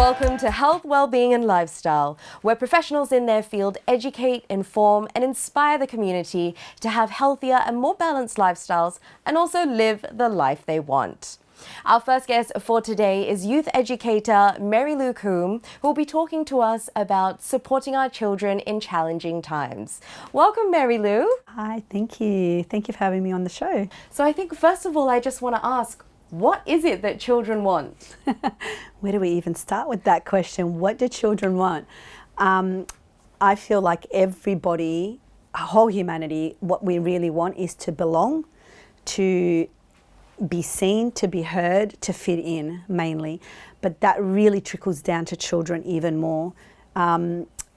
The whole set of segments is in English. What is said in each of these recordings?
Welcome to Health, Wellbeing and Lifestyle, where professionals in their field educate, inform and inspire the community to have healthier and more balanced lifestyles and also live the life they want. Our first guest for today is youth educator Marilou Coombe, who will be talking to us about supporting our children in challenging times. Welcome, Marilou. Hi, thank you. Thank you for having me on the show. So I think first of all, I just want to ask, what is it that children want? Where do we even start with that question? What do children want? I feel like everybody, whole humanity, what we really want is to belong, to be seen, to be heard, to fit in mainly. But that really trickles down to children even more.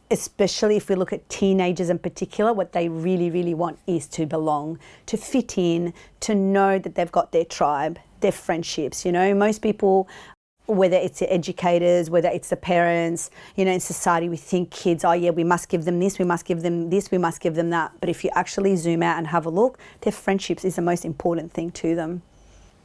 Especially if we look at teenagers in particular, what they really, really want is to belong, to fit in, to know that they've got their tribe, their friendships. You know, most people, whether it's the educators, whether it's the parents, you know, in society we think kids, oh yeah, we must give them this, we must give them this, we must give them that. But if you actually zoom out and have a look, their friendships is the most important thing to them.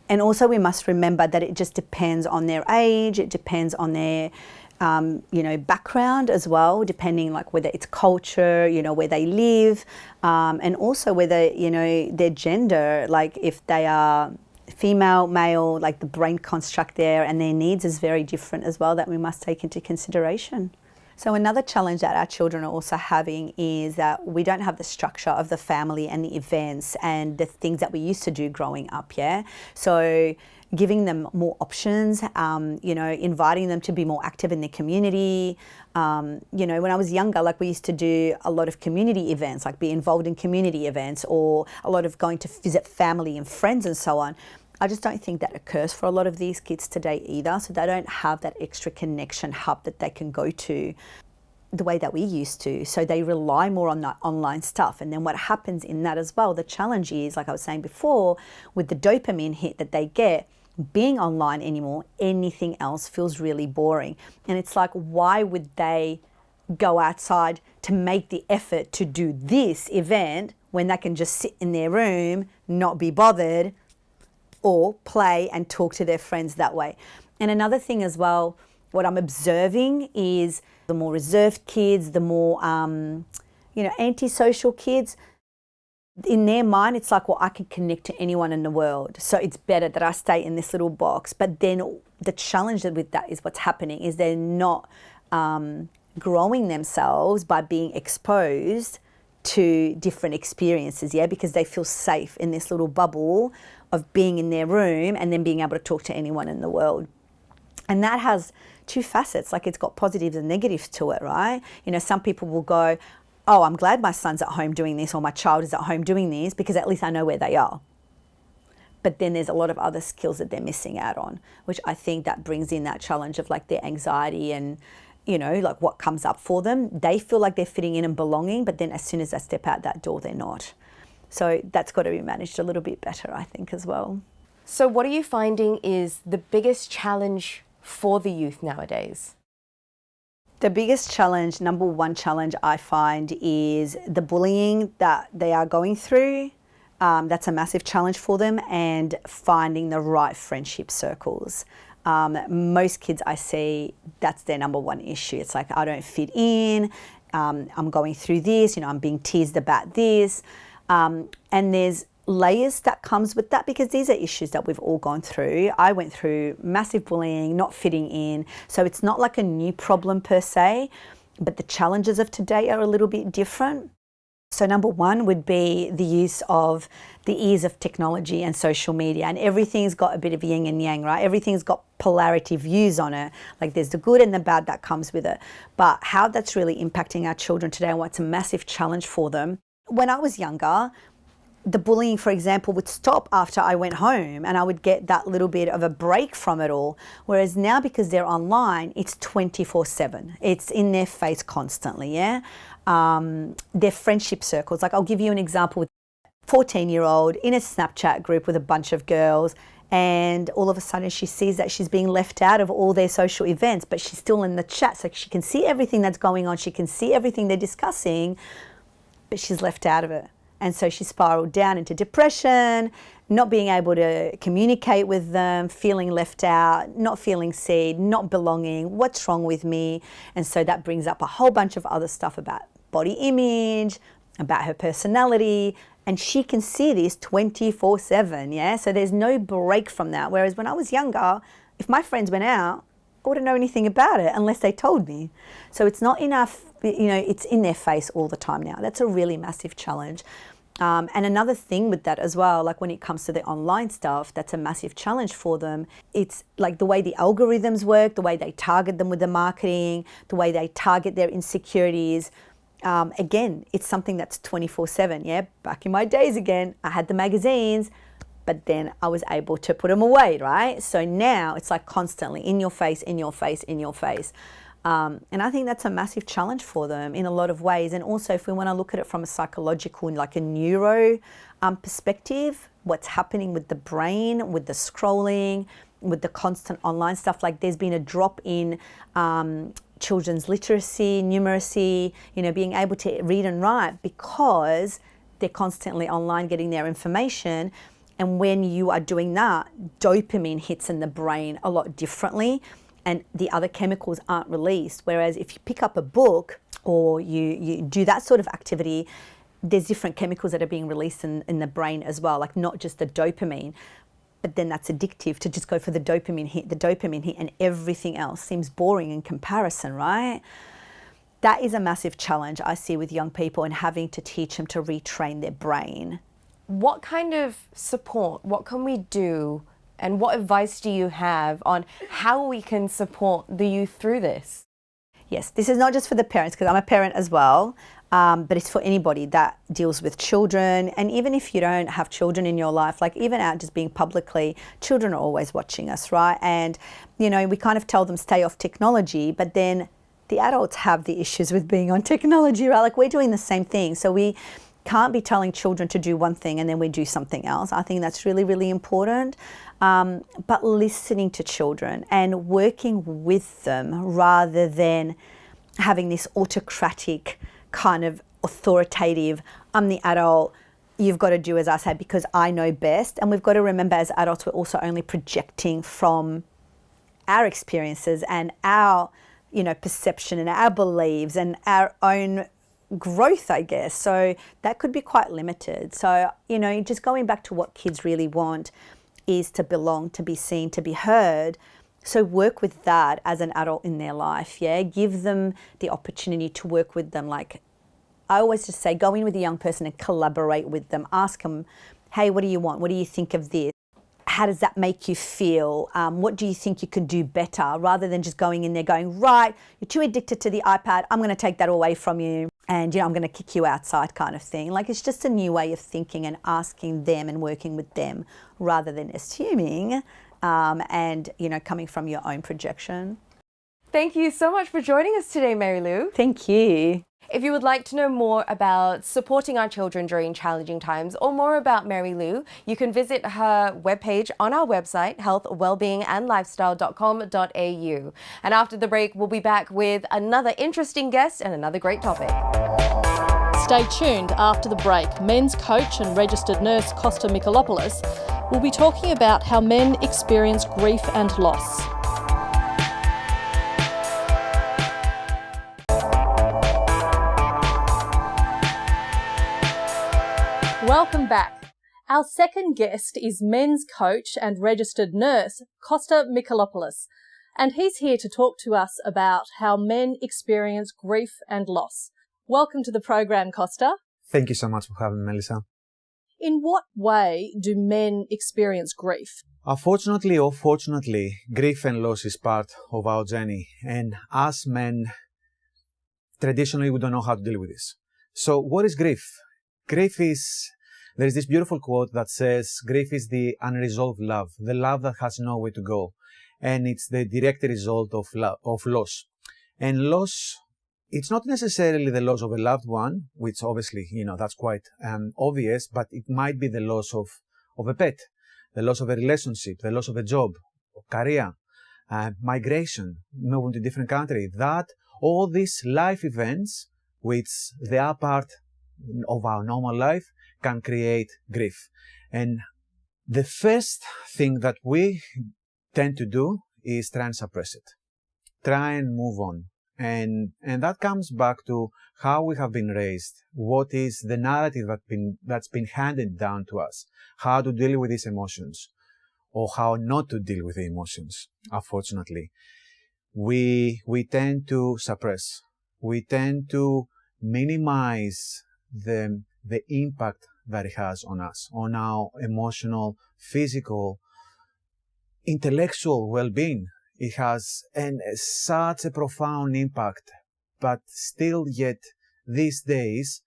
And also we must remember that it just depends on their age, it depends on their background as well, depending like whether it's culture, you know, where they live, and also whether, you know, their gender, like if they are female, male, like the brain construct there and their needs is very different as well, that we must take into consideration. So another challenge that our children are also having is that we don't have the structure of the family and the events and the things that we used to do growing up, yeah? So giving them more options, inviting them to be more active in their community. When I was younger, like we used to do a lot of community events, like be involved in community events or a lot of going to visit family and friends and so on. I just don't think that occurs for a lot of these kids today either. So they don't have that extra connection hub that they can go to the way that we used to. So they rely more on that online stuff. And then what happens in that as well, the challenge is, like I was saying before, with the dopamine hit that they get, being online anymore, anything else feels really boring. And it's like, why would they go outside to make the effort to do this event when they can just sit in their room, not be bothered, or play and talk to their friends that way? And another thing as well, what I'm observing is the more reserved kids, the more, antisocial kids, in their mind, it's like, well, I can connect to anyone in the world. So it's better that I stay in this little box. But then the challenge with that is what's happening is they're not growing themselves by being exposed to different experiences, yeah, because they feel safe in this little bubble of being in their room and then being able to talk to anyone in the world. And that has two facets, like it's got positives and negatives to it, right? You know, some people will go, oh, I'm glad my son's at home doing this or my child is at home doing this because at least I know where they are. But then there's a lot of other skills that they're missing out on, which I think that brings in that challenge of like their anxiety and, you know, like what comes up for them. They feel like they're fitting in and belonging, but then as soon as they step out that door, they're not. So that's got to be managed a little bit better, I think, as well. So what are you finding is the biggest challenge for the youth nowadays? The biggest challenge, number one challenge I find is the bullying that they are going through. That's a massive challenge for them, and finding the right friendship circles. Most kids I see, that's their number one issue. It's like, I don't fit in, I'm going through this, I'm being teased about this. And there's layers that comes with that because these are issues that we've all gone through. I went through massive bullying, not fitting in. So it's not like a new problem per se, but the challenges of today are a little bit different. So number one would be the use of the ease of technology and social media, and everything's got a bit of yin and yang, right? Everything's got polarity views on it. Like there's the good and the bad that comes with it. But how that's really impacting our children today and what's a massive challenge for them. When I was younger, the bullying, for example, would stop after I went home and I would get that little bit of a break from it all. Whereas now, because they're online, it's 24/7. It's in their face constantly, yeah? Their friendship circles. Like I'll give you an example with a 14-year-old in a Snapchat group with a bunch of girls, and all of a sudden she sees that she's being left out of all their social events, but she's still in the chat, so she can see everything that's going on, she can see everything they're discussing, but she's left out of it. And so she spiraled down into depression. not being able to communicate with them, feeling left out, not feeling seen, not belonging, what's wrong with me? And so that brings up a whole bunch of other stuff about body image, about her personality, and she can see this 24/7, yeah? So there's no break from that. Whereas when I was younger, if my friends went out, I wouldn't know anything about it unless they told me. So it's not enough, it's in their face all the time now. That's a really massive challenge. And another thing with that as well, like when it comes to the online stuff, that's a massive challenge for them. It's like the way the algorithms work, the way they target them with the marketing, the way they target their insecurities. Again, it's something that's 24/7, yeah? Back in my days again, I had the magazines, but then I was able to put them away, right? So now it's like constantly in your face, in your face, in your face. And I think that's a massive challenge for them in a lot of ways. And also if we want to look at it from a psychological, like a neuro perspective, what's happening with the brain, with the scrolling, with the constant online stuff, like there's been a drop in children's literacy, numeracy, being able to read and write because they're constantly online getting their information. And when you are doing that, dopamine hits in the brain a lot differently and the other chemicals aren't released. Whereas if you pick up a book or you do that sort of activity, there's different chemicals that are being released in the brain as well, like not just the dopamine. But then that's addictive to just go for the dopamine hit, and everything else seems boring in comparison, right? That is a massive challenge I see with young people and having to teach them to retrain their brain. What kind of support, what can we do, and what advice do you have on how we can support the youth through this? Yes, this is not just for the parents, because I'm a parent as well, but it's for anybody that deals with children. And even if you don't have children in your life, like even out just being publicly, children are always watching us, right? And, we kind of tell them stay off technology, but then the adults have the issues with being on technology, right? Like we're doing the same thing. So we can't be telling children to do one thing and then we do something else. I think that's really, really important. But listening to children and working with them rather than having this autocratic kind of authoritative, I'm the adult, you've got to do as I say because I know best. And we've got to remember as adults, we're also only projecting from our experiences and our, perception and our beliefs and our own growth, I guess. So that could be quite limited. So, just going back to what kids really want is to belong, to be seen, to be heard. So work with that as an adult in their life, yeah? Give them the opportunity to work with them. Like I always just say, go in with a young person and collaborate with them. Ask them, hey, what do you want? What do you think of this? How does that make you feel? What do you think you could do better? Rather than just going in there going, right, you're too addicted to the iPad, I'm going to take that away from you. And, I'm going to kick you outside kind of thing. Like it's just a new way of thinking and asking them and working with them rather than assuming and, coming from your own projection. Thank you so much for joining us today, Marilou. Thank you. If you would like to know more about supporting our children during challenging times or more about Marilou, you can visit her webpage on our website, healthwellbeingandlifestyle.com.au. And after the break, we'll be back with another interesting guest and another great topic. Stay tuned after the break. Men's coach and registered nurse Kosta Michalopoulos will be talking about how men experience grief and loss. Welcome back. Our second guest is men's coach and registered nurse Kosta Michalopoulos, and he's here to talk to us about how men experience grief and loss. Welcome to the program, Kosta. Thank you so much for having me, Melissa. In what way do men experience grief? Unfortunately or fortunately, grief and loss is part of our journey, and as men, traditionally we don't know how to deal with this. So what is grief? Grief is, there is this beautiful quote that says, grief is the unresolved love, the love that has nowhere to go. And it's the direct result of loss. And loss, it's not necessarily the loss of a loved one, which obviously, that's quite obvious, but it might be the loss of a pet, the loss of a relationship, the loss of a job, career, migration, moving to a different country. That, all these life events, which they are part of our normal life, can create grief. And The first thing that we tend to do is try and suppress it, try and move on. And that comes back to how we have been raised, what is the narrative that's been handed down to us, how to deal with these emotions, or how not to deal with the emotions. Unfortunately, we tend to suppress, we tend to minimize the impact that it has on us, on our emotional, physical, intellectual well-being. It has such a profound impact, but still yet these days,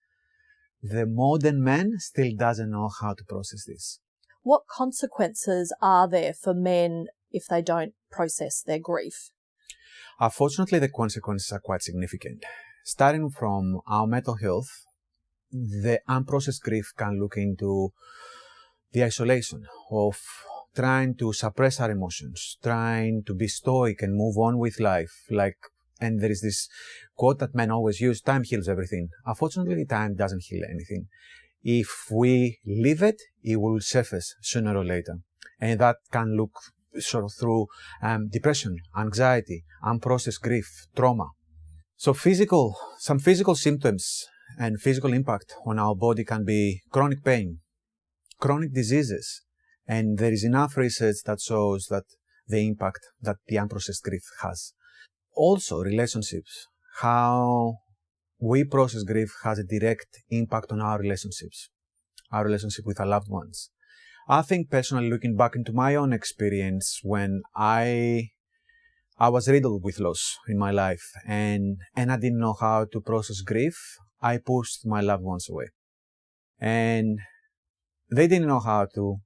the modern man still doesn't know how to process this. What consequences are there for men if they don't process their grief? Unfortunately, the consequences are quite significant. Starting from our mental health, the unprocessed grief can look into the isolation of trying to suppress our emotions, trying to be stoic and move on with life. And there is this quote that men always use, time heals everything. Unfortunately, time doesn't heal anything. If we leave it, it will surface sooner or later. And that can look sort of through depression, anxiety, unprocessed grief, trauma. So some physical symptoms and physical impact on our body can be chronic pain, chronic diseases. And there is enough research that shows that the impact that the unprocessed grief has. Also, relationships. How we process grief has a direct impact on our relationships, our relationship with our loved ones. I think personally, looking back into my own experience when I was riddled with loss in my life and I didn't know how to process grief, I pushed my loved ones away. And they didn't know how to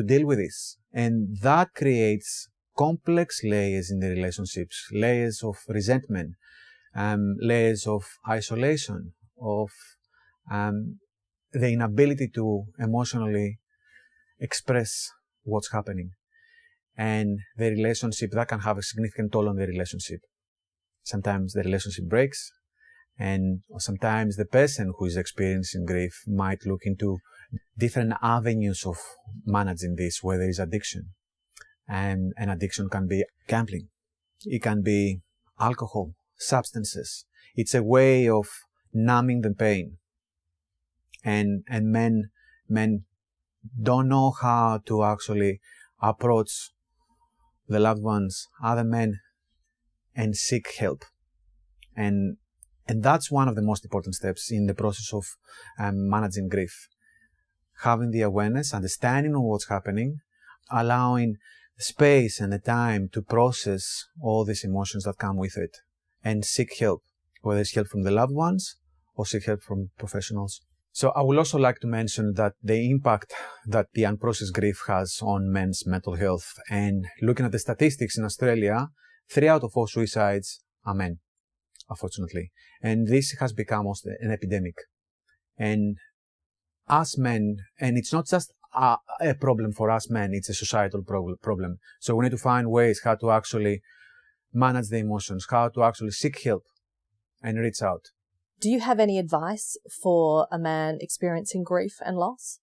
deal with this. And that creates complex layers in the relationships, layers of resentment, layers of isolation, of the inability to emotionally express what's happening. And the relationship, that can have a significant toll on the relationship. Sometimes the relationship breaks, and sometimes the person who is experiencing grief might look into different avenues of managing this, where there is addiction. And addiction can be gambling. It can be alcohol, substances. It's a way of numbing the pain. And men don't know how to actually approach the loved ones, other men, and seek help. And that's one of the most important steps in the process of managing grief. Having the awareness, understanding of what's happening, allowing space and the time to process all these emotions that come with it, and seek help, whether it's help from the loved ones or seek help from professionals. So I would also like to mention that the impact that the unprocessed grief has on men's mental health, and looking at the statistics in Australia, 3 out of 4 suicides are men, unfortunately. And this has become almost an epidemic. And us men, and it's not just a problem for us men, it's a societal problem. So we need to find ways how to actually manage the emotions, how to actually seek help and reach out. Do you have any advice for a man experiencing grief and loss?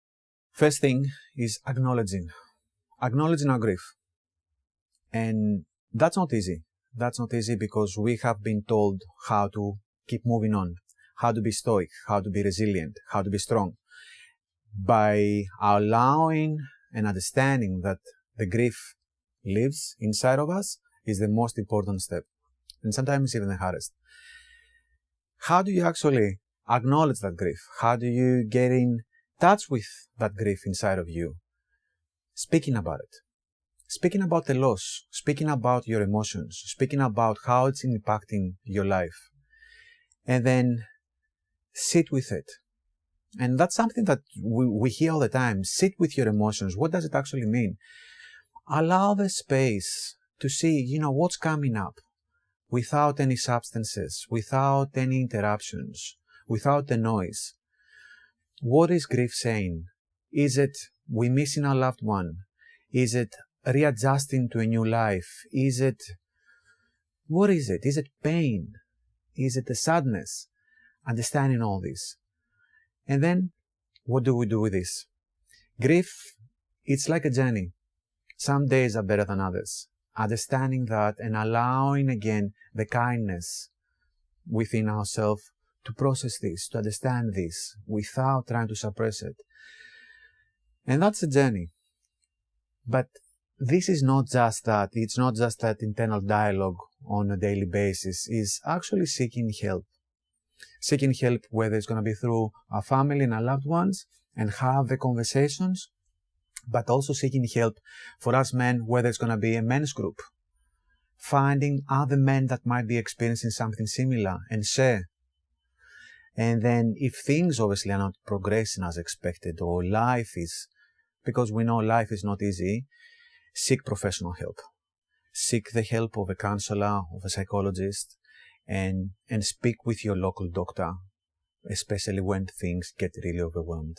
First thing is acknowledging our grief. And that's not easy. That's not easy because we have been told how to keep moving on, how to be stoic, how to be resilient, how to be strong. By allowing and understanding that the grief lives inside of us is the most important step. And sometimes even the hardest. How do you actually acknowledge that grief? How do you get in touch with that grief inside of you? Speaking about it. Speaking about the loss. Speaking about your emotions. Speaking about how it's impacting your life. And then sit with it. And that's something that we hear all the time. Sit with your emotions. What does it actually mean? Allow the space to see, what's coming up without any substances, without any interruptions, without the noise. What is grief saying? Is it we missing our loved one? Is it readjusting to a new life? What is it? Is it pain? Is it the sadness? Understanding all this. And then, what do we do with this? Grief it's like a journey. Some days are better than others. Understanding that and allowing again the kindness within ourselves to process this, to understand this without trying to suppress it. And that's a journey. But this is not just that. It's not just that internal dialogue on a daily basis. It's actually seeking help. Seeking help, whether it's going to be through our family and our loved ones and have the conversations, but also seeking help for us men, whether it's going to be a men's group. Finding other men that might be experiencing something similar and share. And then if things obviously are not progressing as expected, or life is, because we know life is not easy, seek professional help. Seek the help of a counselor, of a psychologist, and speak with your local doctor, especially when things get really overwhelmed.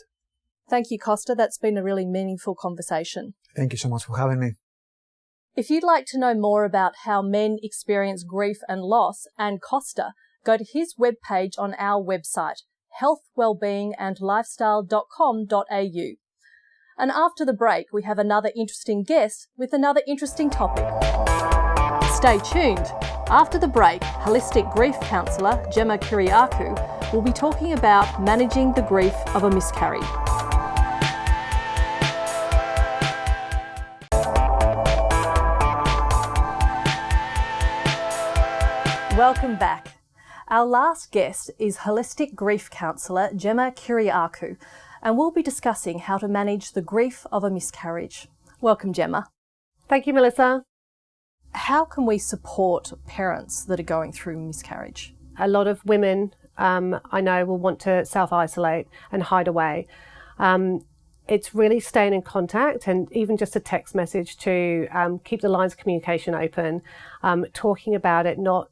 Thank you, Kosta. That's been a really meaningful conversation. Thank you so much for having me. If you'd like to know more about how men experience grief and loss and Kosta, go to his webpage on our website, healthwellbeingandlifestyle.com.au. And after the break, we have another interesting guest with another interesting topic. Stay tuned. After the break, holistic grief counsellor Gemma Kyriakou will be talking about managing the grief of a miscarriage. Welcome back. Our last guest is holistic grief counsellor Gemma Kyriakou, and we'll be discussing how to manage the grief of a miscarriage. Welcome, Gemma. Thank you, Melissa. How can we support parents that are going through miscarriage? A lot of women, I know, will want to self-isolate and hide away. It's really staying in contact, and even just a text message to keep the lines of communication open, talking about it, not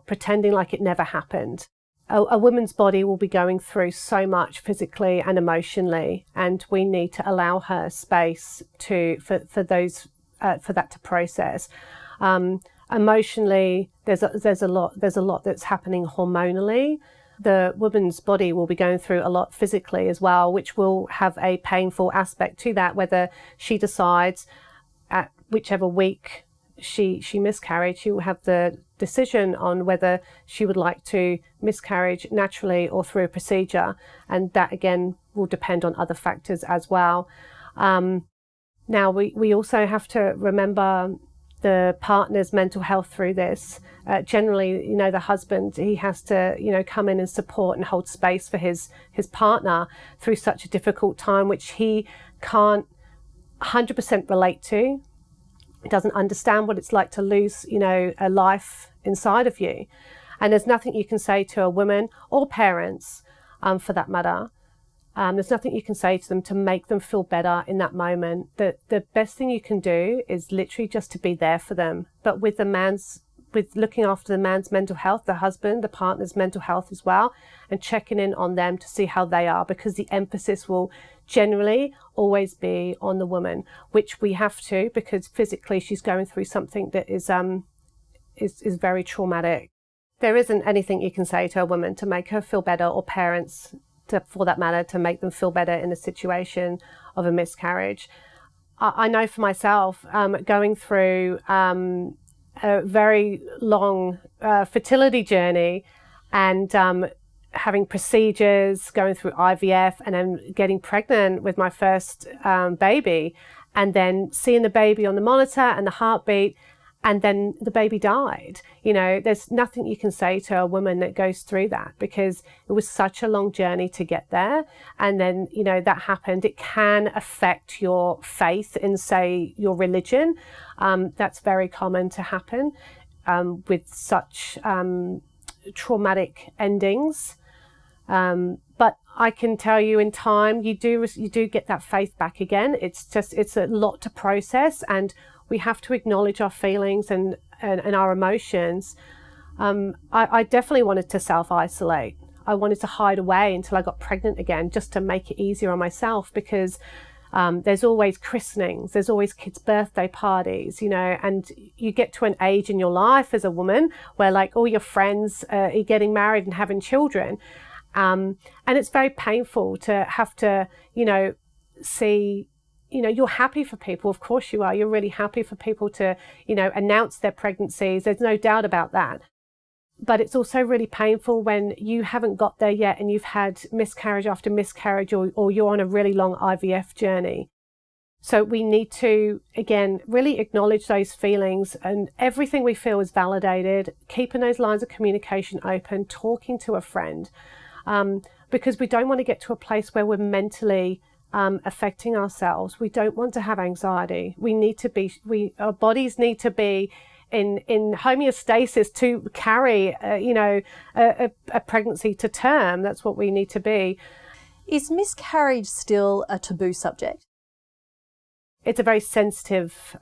pretending like it never happened. A woman's body will be going through so much physically and emotionally, and we need to allow her space for that to process. Emotionally, there's a lot that's happening hormonally. The woman's body will be going through a lot physically as well, which will have a painful aspect to that, whether she decides at whichever week she miscarried, she will have the decision on whether she would like to miscarriage naturally or through a procedure, and that again will depend on other factors as well. Now we also have to remember the partner's mental health through this. Generally, the husband, he has to, come in and support and hold space for his partner through such a difficult time, which he can't 100% relate to. He doesn't understand what it's like to lose, a life inside of you. And there's nothing you can say to a woman or parents, for that matter. There's nothing you can say to them to make them feel better in that moment. The best thing you can do is literally just to be there for them. But with looking after the man's mental health, the husband, the partner's mental health as well, and checking in on them to see how they are, because the emphasis will generally always be on the woman, which we have to, because physically she's going through something that is very traumatic. There isn't anything you can say to a woman to make her feel better, or parents, for that matter, to make them feel better in a situation of a miscarriage. I know for myself, going through a very long fertility journey, and having procedures, going through IVF, and then getting pregnant with my first baby, and then seeing the baby on the monitor and the heartbeat, and then the baby died. There's nothing you can say to a woman that goes through that, because it was such a long journey to get there. And then, that happened. It can affect your faith in, say, your religion. That's very common to happen with such traumatic endings. But I can tell you, in time, you do get that faith back again. It's a lot to process, and we have to acknowledge our feelings and our emotions. I definitely wanted to self-isolate. I wanted to hide away until I got pregnant again, just to make it easier on myself, because there's always christenings, there's always kids' birthday parties, and you get to an age in your life as a woman where all your friends are getting married and having children. And it's very painful to have to, see you're happy for people. Of course you are. You're really happy for people to, announce their pregnancies. There's no doubt about that. But it's also really painful when you haven't got there yet and you've had miscarriage after miscarriage, or you're on a really long IVF journey. So we need to, again, really acknowledge those feelings, and everything we feel is validated, keeping those lines of communication open, talking to a friend, because we don't want to get to a place where we're mentally affecting ourselves. We don't want to have anxiety. Our bodies need to be in homeostasis to carry, a pregnancy to term. That's what we need to be. Is miscarriage still a taboo subject? It's a very sensitive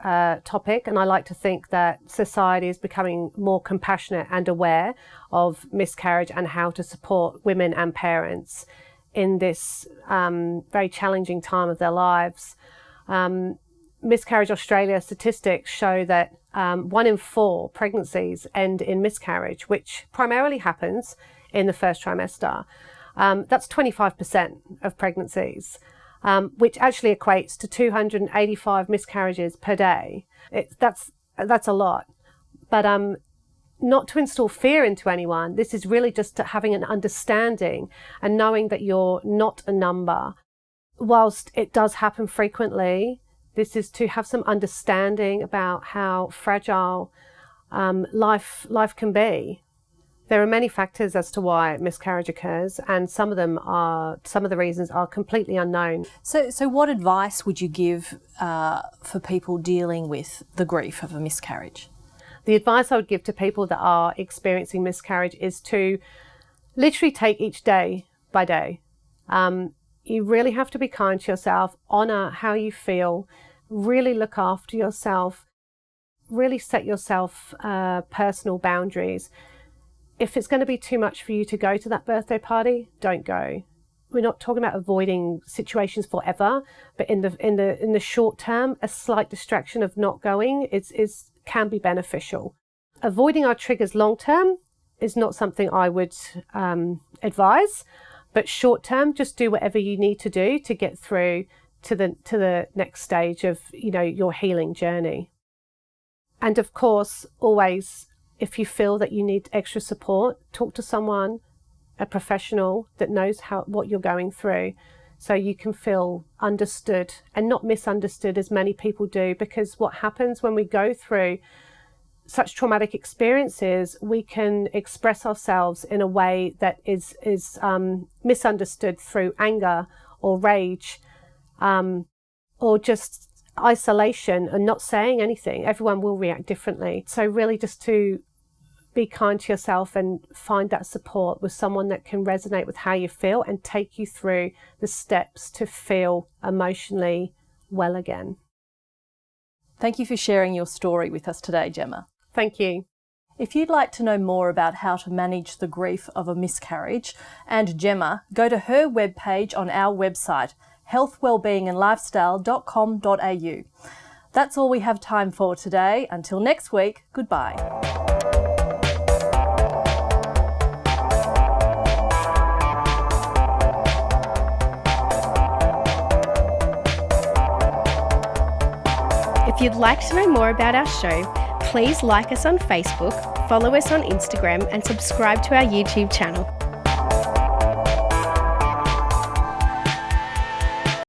topic, and I like to think that society is becoming more compassionate and aware of miscarriage and how to support women and parents in this very challenging time of their lives. Miscarriage Australia statistics show that 1 in 4 pregnancies end in miscarriage, which primarily happens in the first trimester. That's 25% of pregnancies, which actually equates to 285 miscarriages per day. That's a lot. But not to instill fear into anyone. This is really just having an understanding and knowing that you're not a number. Whilst it does happen frequently, this is to have some understanding about how fragile life can be. There are many factors as to why miscarriage occurs, and some of the reasons are completely unknown. So what advice would you give for people dealing with the grief of a miscarriage? The advice I would give to people that are experiencing miscarriage is to literally take each day by day. You really have to be kind to yourself, honour how you feel, really look after yourself, really set yourself personal boundaries. If it's going to be too much for you to go to that birthday party, don't go. We're not talking about avoiding situations forever, but in the short term, a slight distraction of not going can be beneficial. Avoiding our triggers long term is not something I would advise, but short term, just do whatever you need to do to get through to the next stage of your healing journey. And of course, always, if you feel that you need extra support, talk to someone, a professional that knows what you're going through, so you can feel understood and not misunderstood as many people do. Because what happens when we go through such traumatic experiences, we can express ourselves in a way that is misunderstood through anger or rage, or just isolation and not saying anything. Everyone will react differently. So really just to be kind to yourself and find that support with someone that can resonate with how you feel and take you through the steps to feel emotionally well again. Thank you for sharing your story with us today, Gemma. Thank you. If you'd like to know more about how to manage the grief of a miscarriage and Gemma, go to her webpage on our website, healthwellbeingandlifestyle.com.au. That's all we have time for today. Until next week, goodbye. If you'd like to know more about our show, please like us on Facebook, follow us on Instagram, and subscribe to our YouTube channel.